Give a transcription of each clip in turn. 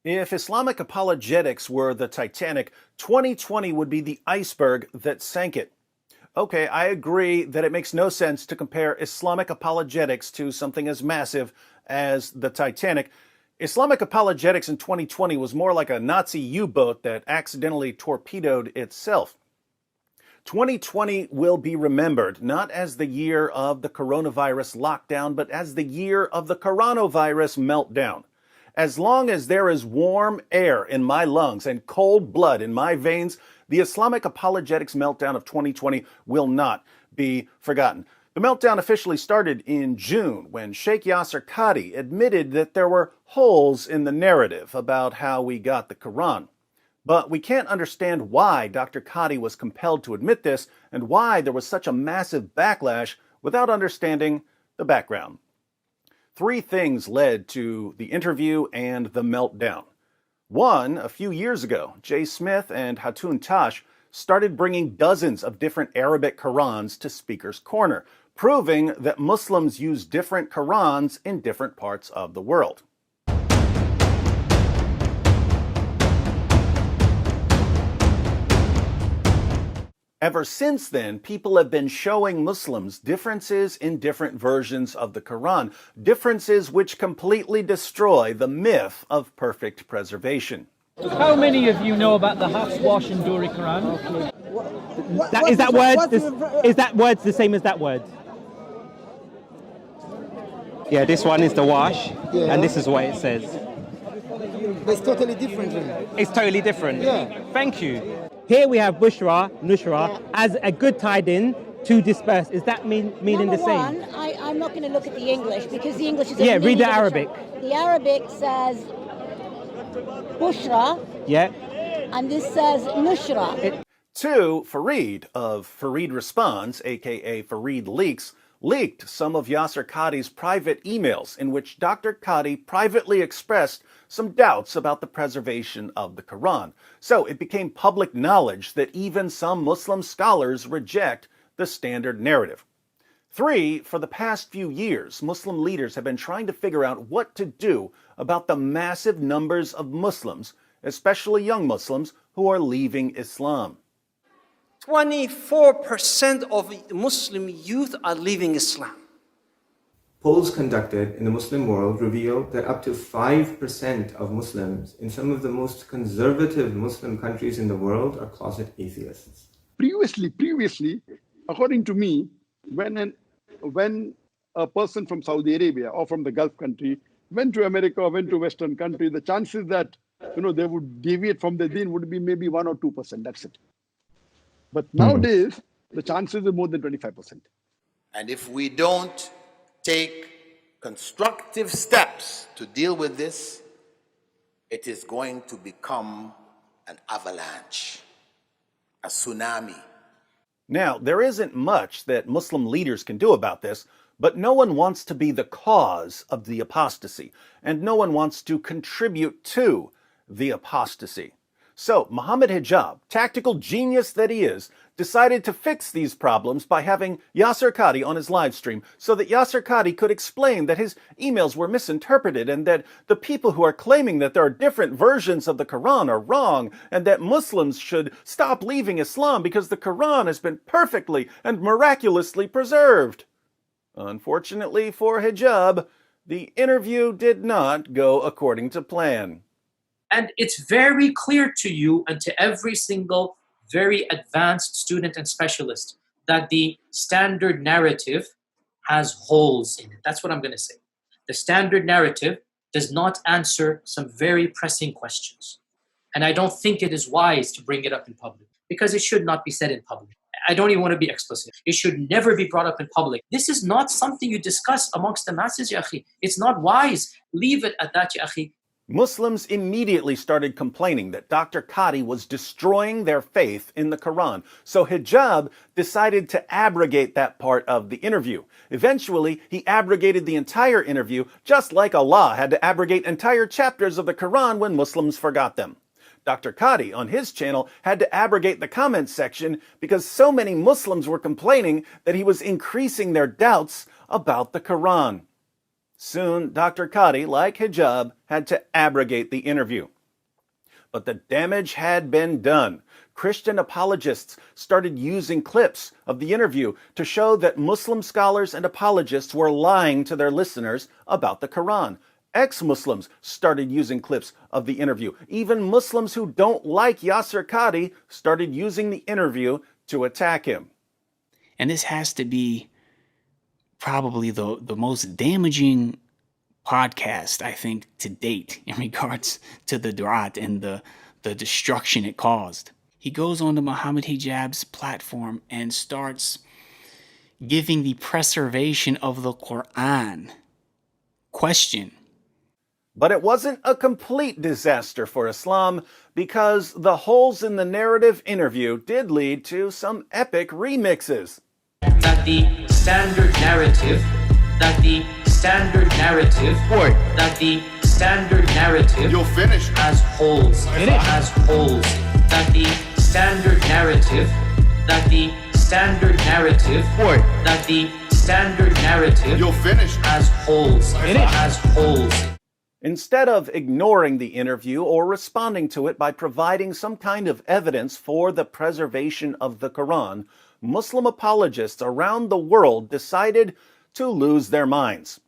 If Islamic apologetics were the Titanic, 2020 would be the iceberg that sank it. Okay, I agree that it makes no sense to compare Islamic apologetics to something as massive as the Titanic. Islamic apologetics in 2020 was more like a Nazi U-boat that accidentally torpedoed itself. 2020 will be remembered not as the year of the coronavirus lockdown, but as the year of the coronavirus meltdown. As long as there is warm air in my lungs and cold blood in my veins, the Islamic apologetics meltdown of 2020 will not be forgotten. The meltdown officially started in June when Sheikh Yasser Qadhi admitted that there were holes in the narrative about how we got the Quran. But we can't understand why Dr. Qadhi was compelled to admit this and why there was such a massive backlash without understanding the background. Three things led to the interview and the meltdown. One, a few years ago, Jay Smith and Hatun Tash started bringing dozens of different Arabic Qurans to Speaker's Corner, proving that Muslims use different Qurans in different parts of the world. Ever since then, people have been showing Muslims differences in different versions of the Quran, differences which completely destroy the myth of perfect preservation. How many of you know about the Hafs, Wash and Duri Quran? Is that word the same as that word? Yeah, this one is the wash, yeah. And this is what it says. But it's totally different. It's totally different. Yeah. Thank you. Here we have Bushra, Nushra, as a good tied-in to disperse. Is that meaning the same? Number one, I'm not going to look at the English because the English is... Yeah, read the Arabic. The Arabic says Bushra. Yeah. And this says Nushra. Two, Fareed of Fareed Responds, aka Fareed Leaks, leaked some of Yasser Qadhi's private emails in which Dr. Qadhi privately expressed some doubts about the preservation of the Quran. So it became public knowledge that even some Muslim scholars reject the standard narrative. Three, for the past few years, Muslim leaders have been trying to figure out what to do about the massive numbers of Muslims, especially young Muslims, who are leaving Islam. 24% of Muslim youth are leaving Islam. Polls conducted in the Muslim world reveal that up to 5% of Muslims in some of the most conservative Muslim countries in the world are closet atheists. Previously, according to me, when a person from Saudi Arabia or from the Gulf country went to America or went to Western country, the chances that they would deviate from the deen would be maybe 1 or 2%. That's it. But nowadays, the chances are more than 25%. And if we don't take constructive steps to deal with this, it is going to become an avalanche, a tsunami. Now, there isn't much that Muslim leaders can do about this, but no one wants to be the cause of the apostasy, and no one wants to contribute to the apostasy. So, Muhammad Hijab, tactical genius that he is, decided to fix these problems by having Yasser Qadhi on his live stream so that Yasser Qadhi could explain that his emails were misinterpreted and that the people who are claiming that there are different versions of the Quran are wrong and that Muslims should stop leaving Islam because the Quran has been perfectly and miraculously preserved. Unfortunately for Hijab, the interview did not go according to plan. And it's very clear to you and to every single very advanced student and specialist that the standard narrative has holes in it. That's what I'm going to say. The standard narrative does not answer some very pressing questions. And I don't think it is wise to bring it up in public because it should not be said in public. I don't even want to be explicit. It should never be brought up in public. This is not something you discuss amongst the masses, ya akhi. It's not wise. Leave it at that, ya akhi. Muslims immediately started complaining that Dr. Qadhi was destroying their faith in the Quran, so Hijab decided to abrogate that part of the interview. Eventually, he abrogated the entire interview, just like Allah had to abrogate entire chapters of the Quran when Muslims forgot them. Dr. Qadhi, on his channel, had to abrogate the comments section because so many Muslims were complaining that he was increasing their doubts about the Quran. Soon, Dr. Qadi, like hijab, had to abrogate the interview. But the damage had been done. Christian apologists started using clips of the interview to show that Muslim scholars and apologists were lying to their listeners about the Quran. Ex-Muslims started using clips of the interview. Even Muslims who don't like Yasser Qadi started using the interview to attack him. And this has to be probably the most damaging podcast, I think, to date in regards to the Durat and the destruction it caused. He goes on to Muhammad Hijab's platform and starts giving the preservation of the Quran question. But it wasn't a complete disaster for Islam, because the holes in the narrative interview did lead to some epic remixes. That the standard narrative You'll finish. has holes. It has holes. That the standard narrative You'll finish. has holes. It has holes. Instead of ignoring the interview or responding to it by providing some kind of evidence for the preservation of the Quran, Muslim apologists around the world decided to lose their minds.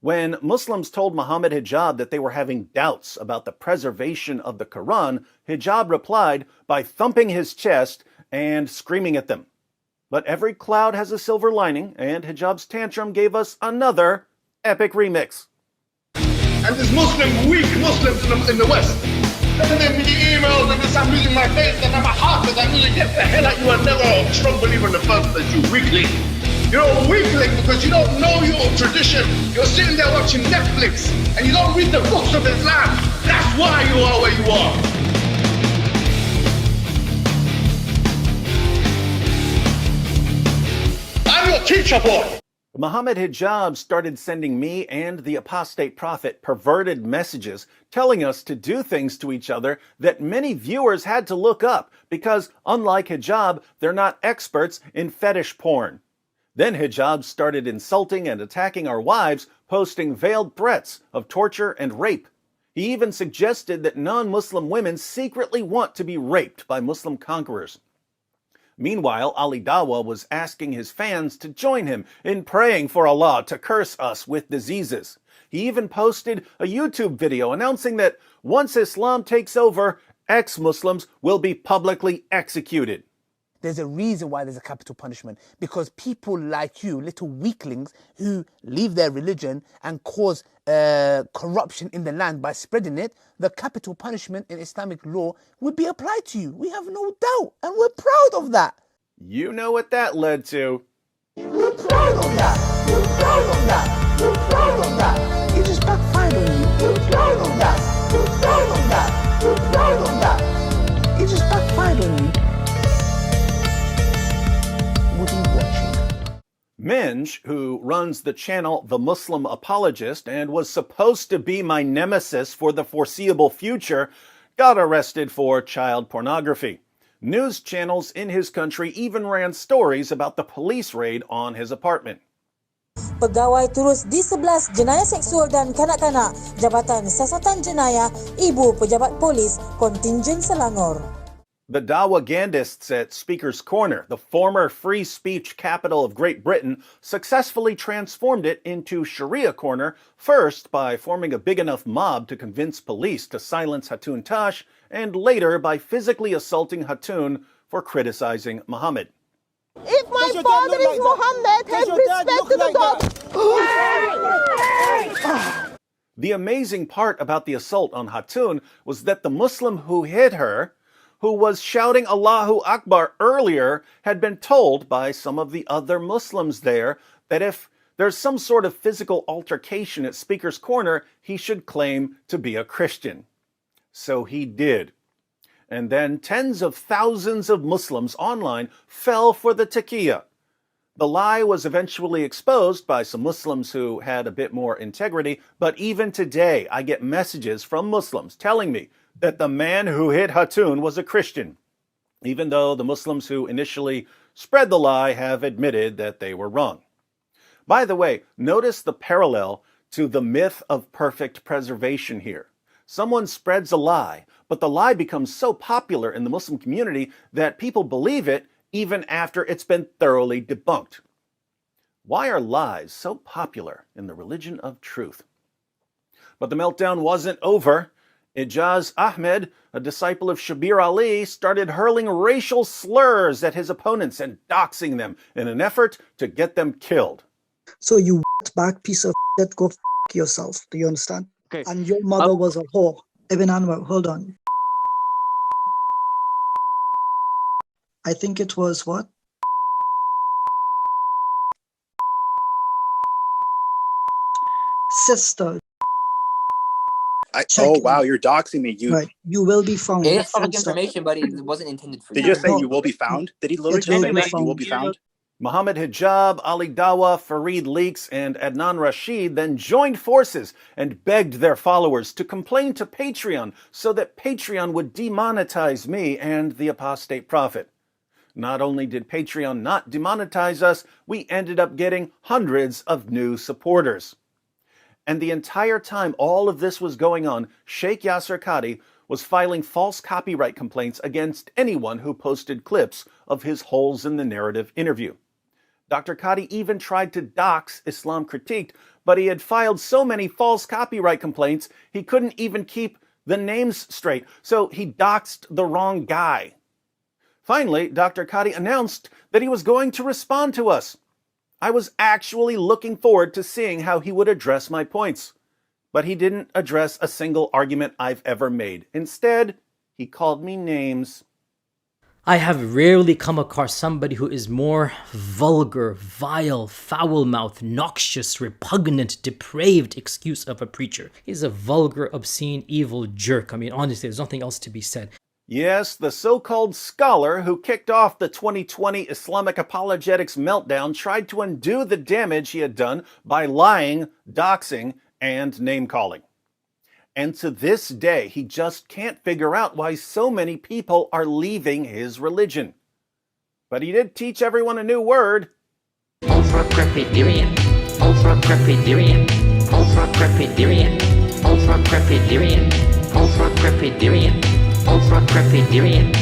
When Muslims told Muhammad Hijab that they were having doubts about the preservation of the Quran, Hijab replied by thumping his chest and screaming at them. But every cloud has a silver lining, and Hijab's tantrum gave us another epic remix. And there's weak Muslims in the West. Sending me emails and this, I'm losing my faith and I'm a heart and I'm losing, get the hell out, you are never a strong believer in the first place, you weakling. You're a weakling because you don't know your tradition. You're sitting there watching Netflix and you don't read the books of Islam. That's why you are where you are. I'm your teacher, boy. Muhammad Hijab started sending me and the apostate prophet perverted messages telling us to do things to each other that many viewers had to look up because, unlike Hijab, they're not experts in fetish porn. Then Hijab started insulting and attacking our wives, posting veiled threats of torture and rape. He even suggested that non-Muslim women secretly want to be raped by Muslim conquerors. Meanwhile, Ali Dawa was asking his fans to join him in praying for Allah to curse us with diseases. He even posted a YouTube video announcing that once Islam takes over, ex-Muslims will be publicly executed. There's a reason why there's a capital punishment, because people like you, little weaklings who leave their religion and cause corruption in the land by spreading it, the capital punishment in Islamic law would be applied to you. We have no doubt, and we're proud of that. You know what that led to. We're proud of that. We're proud of that. We're proud of that. It just backfired on you. We're proud of that. We're proud of that. We're proud of that. It just backfired on you. Minj, who runs the channel The Muslim Apologist and was supposed to be my nemesis for the foreseeable future, got arrested for child pornography. News channels in his country even ran stories about the police raid on his apartment. Pegawai turus di-11 jenayah seksual dan kanak-kanak, Jabatan Siasatan Jenayah, Ibu Pejabat Polis, Kontingen Selangor. The Dawagandists at Speaker's Corner, the former free speech capital of Great Britain, successfully transformed it into Sharia Corner, first by forming a big enough mob to convince police to silence Hatun Tash, and later by physically assaulting Hatun for criticizing Muhammad. If my father is Muhammad, have respect to the God. The amazing part about the assault on Hatun was that the Muslim who hit her, who was shouting Allahu Akbar earlier, had been told by some of the other Muslims there that if there's some sort of physical altercation at Speaker's Corner, he should claim to be a Christian. So he did. And then tens of thousands of Muslims online fell for the taqiyya. The lie was eventually exposed by some Muslims who had a bit more integrity, but even today I get messages from Muslims telling me that the man who hit Hatun was a Christian, even though the Muslims who initially spread the lie have admitted that they were wrong. By the way, notice the parallel to the myth of perfect preservation here. Someone spreads a lie, but the lie becomes so popular in the Muslim community that people believe it even after it's been thoroughly debunked. Why are lies so popular in the religion of truth? But the meltdown wasn't over. Ijaz Ahmed, a disciple of Shabir Ali, started hurling racial slurs at his opponents and doxing them in an effort to get them killed. So you back piece of shit, go yourself. Do you understand? Okay. And your mother was a whore. Ibn Anwar, hold on. I think it was what? Sister. Oh wow, you're doxing me. Right. You will be found. It is public information, but it wasn't intended for Did you. you just say you will be found? Did he literally just say that you will be found? Muhammad Hijab, Ali Dawa, Farid Leaks, and Adnan Rashid then joined forces and begged their followers to complain to Patreon so that Patreon would demonetize me and the apostate prophet. Not only did Patreon not demonetize us, we ended up getting hundreds of new supporters. And the entire time all of this was going on, Sheikh Yasser Qadhi was filing false copyright complaints against anyone who posted clips of his holes in the narrative interview. Dr. Qadhi even tried to dox Islam Critiqued, but he had filed so many false copyright complaints he couldn't even keep the names straight, so he doxed the wrong guy. Finally, Dr. Qadhi announced that he was going to respond to us. I was actually looking forward to seeing how he would address my points. But he didn't address a single argument I've ever made. Instead, he called me names. I have rarely come across somebody who is more vulgar, vile, foul-mouthed, noxious, repugnant, depraved excuse of a preacher. He's a vulgar, obscene, evil jerk. I mean, honestly, there's nothing else to be said. Yes, the so-called scholar who kicked off the 2020 Islamic Apologetics meltdown tried to undo the damage he had done by lying, doxing, and name-calling. And to this day, he just can't figure out why so many people are leaving his religion. But he did teach everyone a new word. Ultra-crepidarian, ultra-crepidarian, ultra-crepidarian, ultra-crepidarian, ultra-crepidarian, ultra-crepidarian.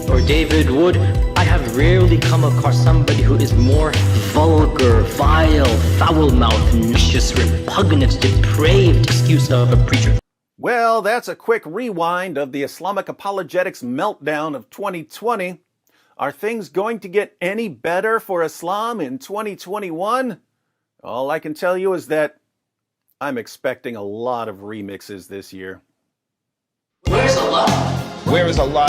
Or David Wood, I have rarely come across somebody who is more vulgar, vile, foul-mouthed, vicious, repugnant, depraved excuse of a preacher. Well, that's a quick rewind of the Islamic Apologetics meltdown of 2020. Are things going to get any better for Islam in 2021? All I can tell you is that I'm expecting a lot of remixes this year. Where's Allah? Where is Allah?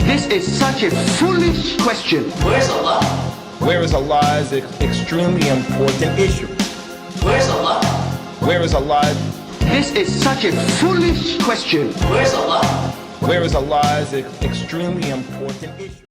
This is such a foolish question. Where's Allah? Where is Allah is an extremely important issue. Where's Allah? Where is Allah? This is such a foolish question. Where's Allah? Where is Allah is an extremely important issue.